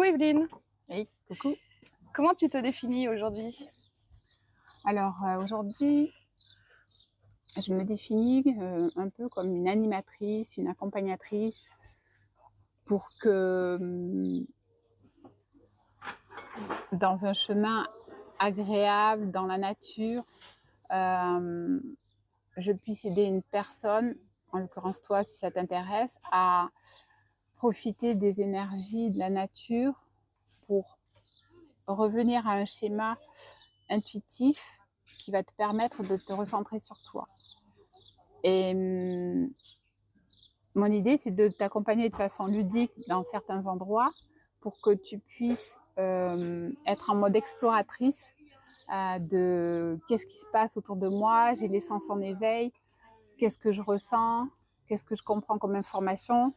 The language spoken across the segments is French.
Coucou Evelyne, Oui, coucou. comment tu te définis aujourd'hui? Alors aujourd'hui, je me définis un peu comme une animatrice, une accompagnatrice pour que dans un chemin agréable, dans la nature, euh, je puisse aider une personne, en l'occurrence toi si ça t'intéresse, à profiter des énergies de la nature pour revenir à un schéma intuitif qui va te permettre de te recentrer sur toi. Et mon idée, c'est de t'accompagner de façon ludique dans certains endroits pour que tu puisses être en mode exploratrice de qu'est-ce qui se passe autour de moi, j'ai les sens en éveil, qu'est-ce que je ressens, qu'est-ce que je comprends comme information,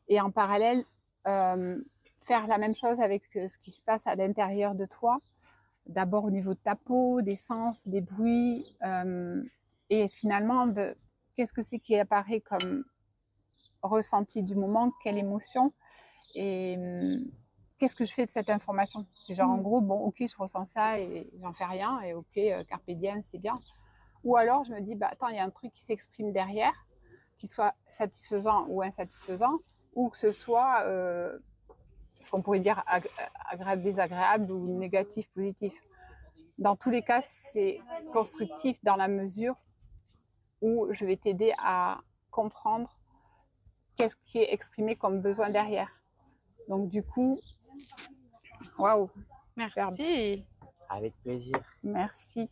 et en parallèle, faire la même chose avec ce qui se passe à l'intérieur de toi, d'abord au niveau de ta peau, des sens, des bruits, et finalement, qu'est-ce que c'est qui apparaît comme ressenti du moment, quelle émotion, et qu'est-ce que je fais de cette information. C'est genre en gros, bon, ok, je ressens ça et j'en fais rien, et ok, carpe diem, c'est bien. Ou alors je me dis, bah attends, il y a un truc qui s'exprime derrière, qui soit satisfaisant ou insatisfaisant, ou que ce soit ce qu'on pourrait dire agréable, désagréable, ou négatif, positif. Dans tous les cas, c'est constructif dans la mesure où je vais t'aider à comprendre qu'est-ce qui est exprimé comme besoin derrière. Donc du coup, waouh, superbe. Merci. Avec plaisir. Merci.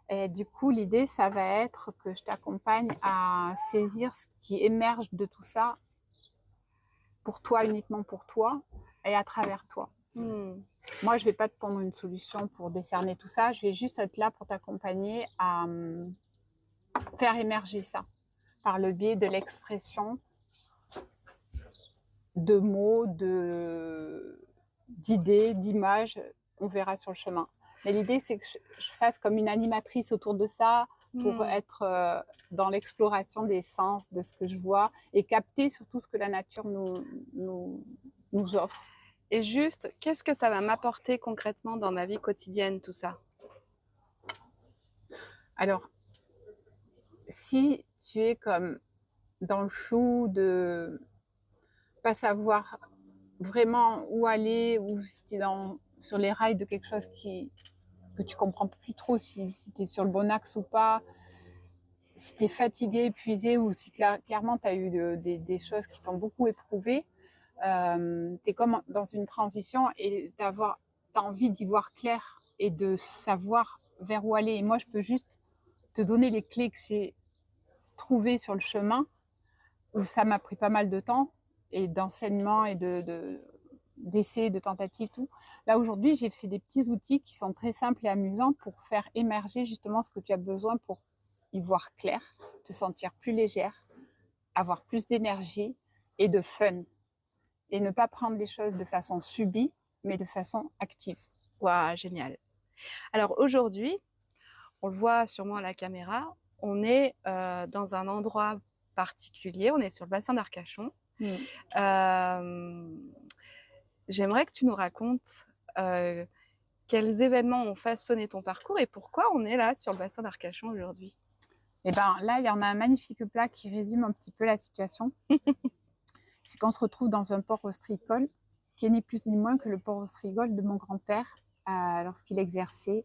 Et du coup, l'idée, ça va être que je t'accompagne à saisir ce qui émerge de tout ça pour toi, uniquement pour toi, et à travers toi. Moi, je vais pas te prendre une solution pour décerner tout ça. Je vais juste être là pour t'accompagner à faire émerger ça par le biais de l'expression de mots, d'idées, d'images. On verra sur le chemin. Mais l'idée, c'est que je fasse comme une animatrice autour de ça pour être dans l'exploration des sens, de ce que je vois, et capter surtout ce que la nature nous offre. Et juste, qu'est-ce que ça va m'apporter concrètement dans ma vie quotidienne, tout ça? Alors, si tu es comme dans le flou de pas savoir vraiment où aller, ou si tu es sur les rails de quelque chose que tu comprends plus trop si tu es sur le bon axe ou pas, si tu es fatigué, épuisé, ou si clairement tu as eu des choses qui t'ont beaucoup éprouvé, tu es comme dans une transition et tu as envie d'y voir clair et de savoir vers où aller. Et moi, je peux juste te donner les clés que j'ai trouvées sur le chemin, où ça m'a pris pas mal de temps, et d'enseignement et d'essais, de tentatives, tout. Là, aujourd'hui, j'ai fait des petits outils qui sont très simples et amusants pour faire émerger justement ce que tu as besoin pour y voir clair, te sentir plus légère, avoir plus d'énergie et de fun. Et ne pas prendre les choses de façon subie, mais de façon active. Waouh, génial. Alors aujourd'hui, on le voit sûrement à la caméra, on est dans un endroit particulier, on est sur le bassin d'Arcachon. J'aimerais que tu nous racontes quels événements ont façonné ton parcours et pourquoi on est là sur le bassin d'Arcachon aujourd'hui. Et ben là, il y en a un magnifique plat qui résume un petit peu la situation. C'est qu'on se retrouve dans un port ostréicole qui est ni plus ni moins que le port ostréicole de mon grand-père lorsqu'il exerçait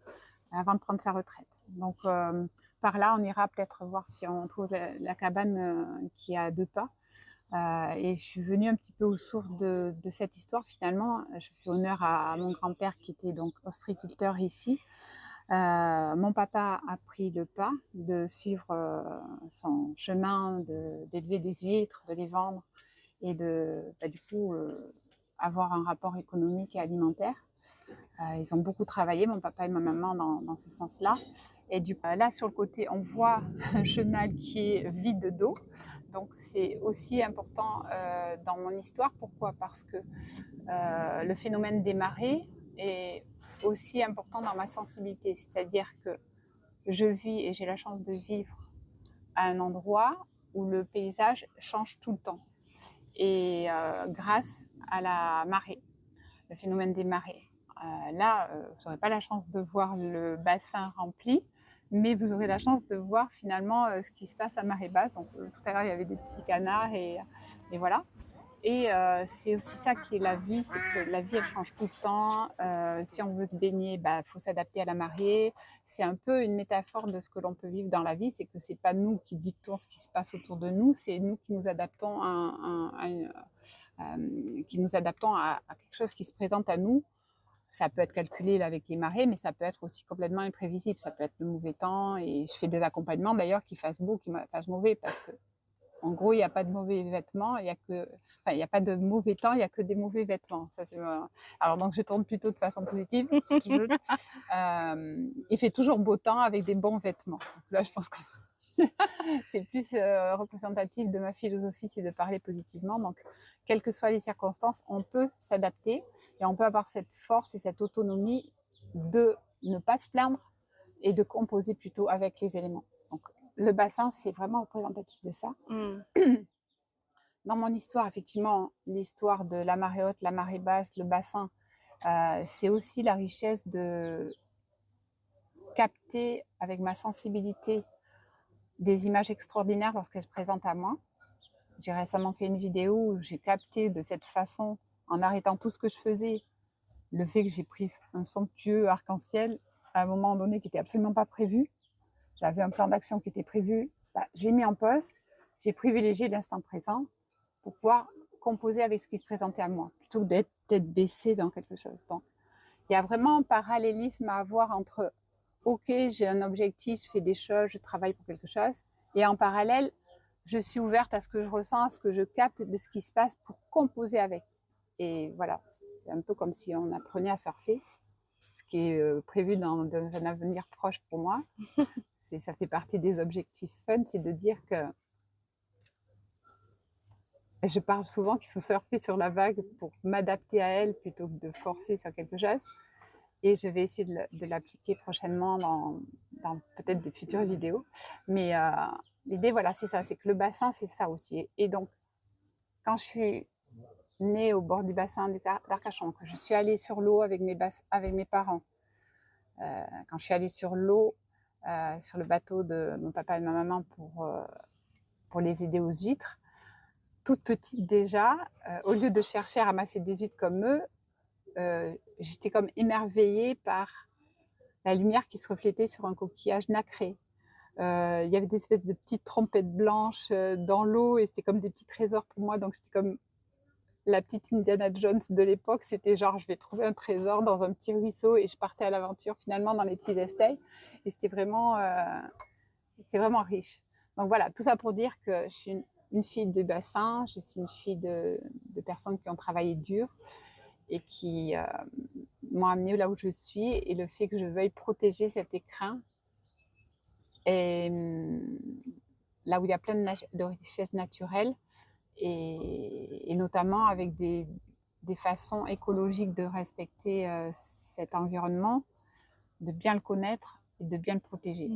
avant de prendre sa retraite. Donc par là, on ira peut-être voir si on trouve la cabane qui est à 2 pas. Et je suis venue un petit peu aux sources de cette histoire finalement. Je fais honneur à mon grand-père qui était donc ostréiculteur ici. Mon papa a pris le pas de suivre son chemin, d'élever des huîtres, de les vendre et du coup avoir un rapport économique et alimentaire. Ils ont beaucoup travaillé, mon papa et ma maman, dans ce sens-là. Et du coup, là, sur le côté, on voit un chenal qui est vide d'eau. Donc, c'est aussi important dans mon histoire. Pourquoi? Parce que le phénomène des marées est aussi important dans ma sensibilité. C'est-à-dire que je vis, et j'ai la chance de vivre à un endroit où le paysage change tout le temps. Et grâce à la marée. le phénomène des marées. Là, vous n'aurez pas la chance de voir le bassin rempli, mais vous aurez la chance de voir finalement ce qui se passe à marée basse. Donc tout à l'heure, il y avait des petits canards et voilà. Et c'est aussi ça qui est la vie, c'est que la vie, elle change tout le temps. Si on veut se baigner, bah, faut s'adapter à la marée. C'est un peu une métaphore de ce que l'on peut vivre dans la vie, c'est que c'est pas nous qui dictons ce qui se passe autour de nous, c'est nous qui nous adaptons qui nous adaptons à quelque chose qui se présente à nous. Ça peut être calculé là, avec les marées, mais ça peut être aussi complètement imprévisible. Ça peut être le mauvais temps. Et je fais des accompagnements d'ailleurs qui fassent beau, qui fassent mauvais, parce que en gros, il n'y a pas de mauvais vêtements, il y a pas de mauvais temps, il n'y a que des mauvais vêtements. Ça, c'est, alors donc je tourne plutôt de façon positive. Il fait toujours beau temps avec des bons vêtements. Donc là, je pense que c'est plus représentatif de ma philosophie, c'est de parler positivement. Donc, quelles que soient les circonstances, on peut s'adapter et on peut avoir cette force et cette autonomie de ne pas se plaindre et de composer plutôt avec les éléments. Donc, le bassin, c'est vraiment représentatif de ça. Dans mon histoire, effectivement, l'histoire de la marée haute, la marée basse, le bassin, c'est aussi la richesse de capter avec ma sensibilité des images extraordinaires lorsqu'elles se présentent à moi. J'ai récemment fait une vidéo où j'ai capté de cette façon, en arrêtant tout ce que je faisais, le fait que j'ai pris un somptueux arc-en-ciel à un moment donné qui n'était absolument pas prévu. J'avais un plan d'action qui était prévu. J'ai mis en pause, j'ai privilégié l'instant présent pour pouvoir composer avec ce qui se présentait à moi, plutôt que d'être tête baissée dans quelque chose. Donc, il y a vraiment un parallélisme à avoir entre ok, j'ai un objectif, je fais des choses, je travaille pour quelque chose, et en parallèle, je suis ouverte à ce que je ressens, à ce que je capte de ce qui se passe pour composer avec. Et voilà, c'est un peu comme si on apprenait à surfer, ce qui est prévu dans un avenir proche pour moi. Ça fait partie des objectifs fun, c'est de dire que je parle souvent qu'il faut surfer sur la vague pour m'adapter à elle plutôt que de forcer sur quelque chose. Et je vais essayer de l'appliquer prochainement dans peut-être des futures vidéos. Mais l'idée, voilà, c'est ça, c'est que le bassin, c'est ça aussi. Et donc, quand je suis née au bord du bassin d'Arcachon, que je suis allée sur l'eau avec mes parents, quand je suis allée sur l'eau, sur le bateau de mon papa et ma maman pour les aider aux huîtres, toute petite déjà, au lieu de chercher à ramasser des huîtres comme eux, j'étais comme émerveillée par la lumière qui se reflétait sur un coquillage nacré. Il y avait des espèces de petites trompettes blanches dans l'eau et c'était comme des petits trésors pour moi. Donc c'était comme la petite Indiana Jones de l'époque. C'était genre, je vais trouver un trésor dans un petit ruisseau et je partais à l'aventure finalement dans les petits estailles. Et c'était vraiment riche. Donc voilà, tout ça pour dire que je suis une fille de bassin, je suis une fille de personnes qui ont travaillé dur et qui m'ont amenée là où je suis. Et le fait que je veuille protéger cet écrin, et là où il y a plein de richesses naturelles, et notamment avec des façons écologiques de respecter cet environnement, de bien le connaître et de bien le protéger.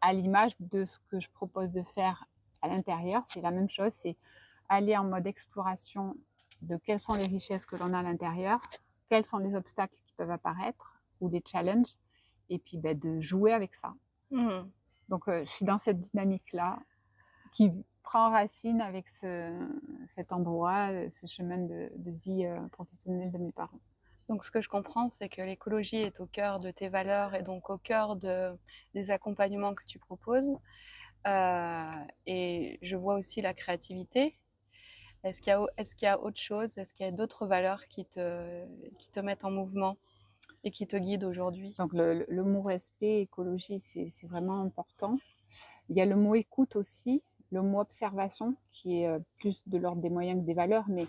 À l'image de ce que je propose de faire à l'intérieur, c'est la même chose, c'est aller en mode exploration de quelles sont les richesses que l'on a à l'intérieur, quels sont les obstacles qui peuvent apparaître ou les challenges, et puis de jouer avec ça. Donc je suis dans cette dynamique-là qui prend racine avec cet endroit, ce chemin de vie professionnelle de mes parents. Donc ce que je comprends, c'est que l'écologie est au cœur de tes valeurs et donc au cœur des accompagnements que tu proposes. Et je vois aussi la créativité. Est-ce qu'il y a autre chose? Est-ce qu'il y a d'autres valeurs qui te mettent en mouvement et qui te guident aujourd'hui? Donc le mot respect, écologie, c'est vraiment important. Il y a le mot écoute aussi, le mot observation, qui est plus de l'ordre des moyens que des valeurs, mais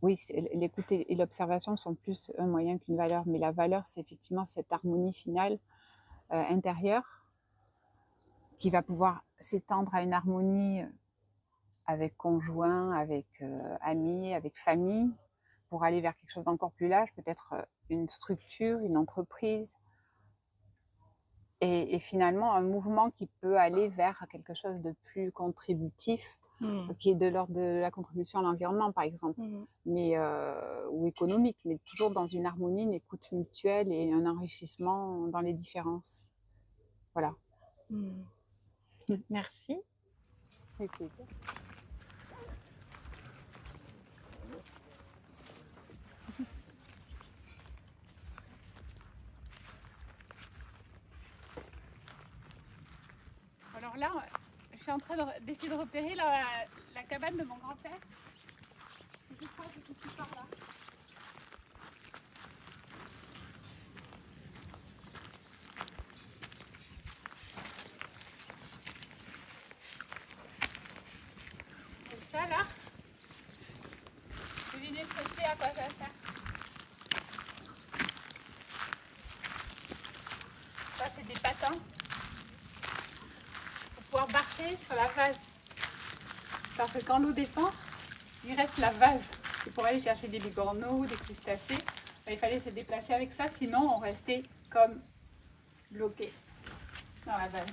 oui, l'écoute et l'observation sont plus un moyen qu'une valeur, mais la valeur, c'est effectivement cette harmonie finale intérieure qui va pouvoir s'étendre à une harmonie avec conjoint, avec amis, avec famille, pour aller vers quelque chose d'encore plus large, peut-être une structure, une entreprise, et finalement un mouvement qui peut aller vers quelque chose de plus contributif qui est de l'ordre de la contribution à l'environnement, par exemple, mais, ou économique, mais toujours dans une harmonie, une écoute mutuelle et un enrichissement dans les différences. Voilà. Merci. Avec plaisir. Alors là, je suis en train d'essayer de repérer la cabane de mon grand-père. Je crois que c'est tout par là. Et ça là, devinez ce que c'est, à quoi ça sert. Ça c'est des patins pour pouvoir marcher sur la vase. Parce que quand l'eau descend, il reste la vase. Et pour aller chercher des bigorneaux, des crustacés, il fallait se déplacer avec ça, sinon on restait comme bloqué dans la vase.